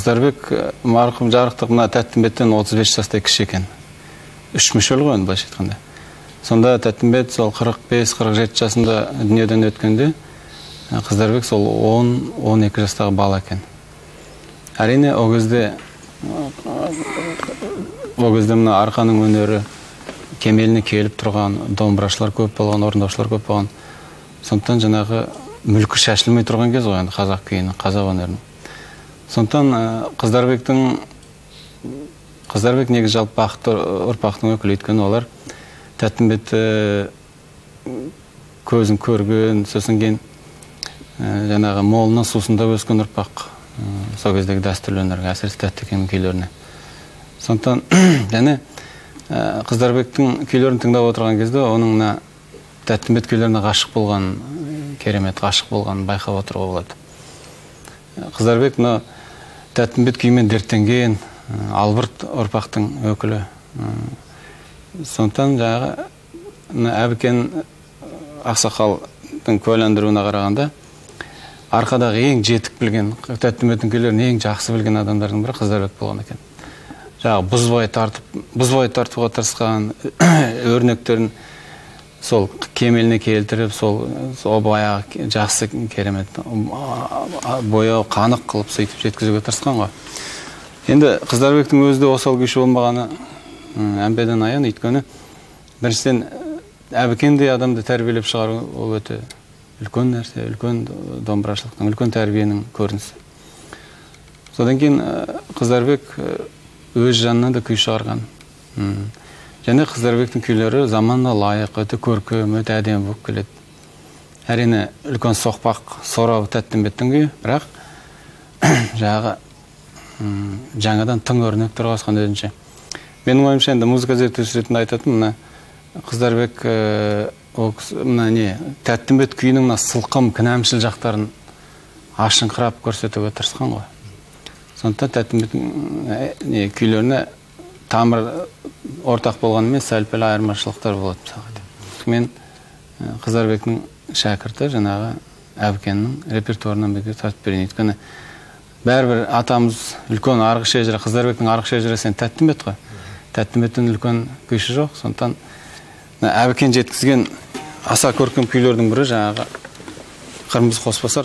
Қыздарбек марқұм жарықтық мына Тәттімбеттен 35 жастай кіші екен. 3 мүшел ғой енді былайша айтқанда. Сонда Тәттімбет сол 45-47 жасында дүниеден өткенде, Қыздарбек сол 10-12 жастағы бала екен. Әрине, о кезде мына арқаның өнері кемеліне келіп тұрған, домбырашылар көп болған, орындаушылар көп болған. Сондықтан жаңағы мүлкі шашылмай тұрған кез ғой енді қазақ күйінің, қазақ өнерінің. Сондықтан Қыздарбек негізі жалпы бақытты ұрпақтың өкілі, өйткені олар Тәттімбетті көзін көрген, сосын кейін жаңағы молынан сусында өскен ұрпақ, сол кездегі дәстүрлі өнерге, әсіресе Тәттікеннің күйлеріне. Сондықтан және Қыздарбектің күйлерін тыңдап отырған кезде оның Тәттімбет күйлеріне ғашық болған, керемет ғашық болған байқап отыруға болады. Қыздарбек Тәттімбет күймен дерттенген албырт ұрпақтың өкілі. Сондықтан жаңағы Әбікен ақсақалдың куәландыруына қарағанда арқадағы ең жетік білген, Тәттімбеттің күйлерін ең жақсы білген адамдардың бірі Қыздарбек болған екен. Жаңағы бұзбай тартуға тырысқан өрнектерін сол кемеліне келтіріп, сол баяғы жақсы керемет бояу қанық қылып сөйтіп жеткізуге тырысқан ғой. Енді Қыздарбектің өзі де осал күйші болмағаны әмбеден аян, өйткені біріншіден Әбікендей адамды тәрбиелеп шығару ол өте үлкен нәрсе, үлкен домбырашылықтың, үлкен тәрбиенің көрінісі. Содан кейін Қыздарбек өз жанынан да күй шығарған. Және Қыздарбектің күйлері заманына лайық, өте көркем, өте әдемі болып келеді. Әрине үлкен соқпақ, сорау Тәттімбеттің күйі, бірақ жаңадан тың өрнектер қосқан өзінше. Менің ойымша енді музыка зерттеуші ретінде айтатын, Қыздарбек Тәттімбет күйінің сылқым, кінәмшіл жақтарын ашыңқырап көрсетуге тырысқан ғой. Сондықтан Тәттімбеттің күйлеріне тамыр ортақ болғанымен сәл-пәл айырмашылықтар болады. Мен Қыздарбектің шәкірті жаңағы Әбікеннің репертуарынан бекер тартып берейін. Өйткені бәрібір атамыз үлкен арғы шежіре, Қыздарбектің арғы шежіресінен Тәттімбет қой. Тәттімбеттен үлкен күйші жоқ. Сондықтан Әбікен жеткізген аса көркем күйлердің бірі жаңағы Қырмызы Қосбасар.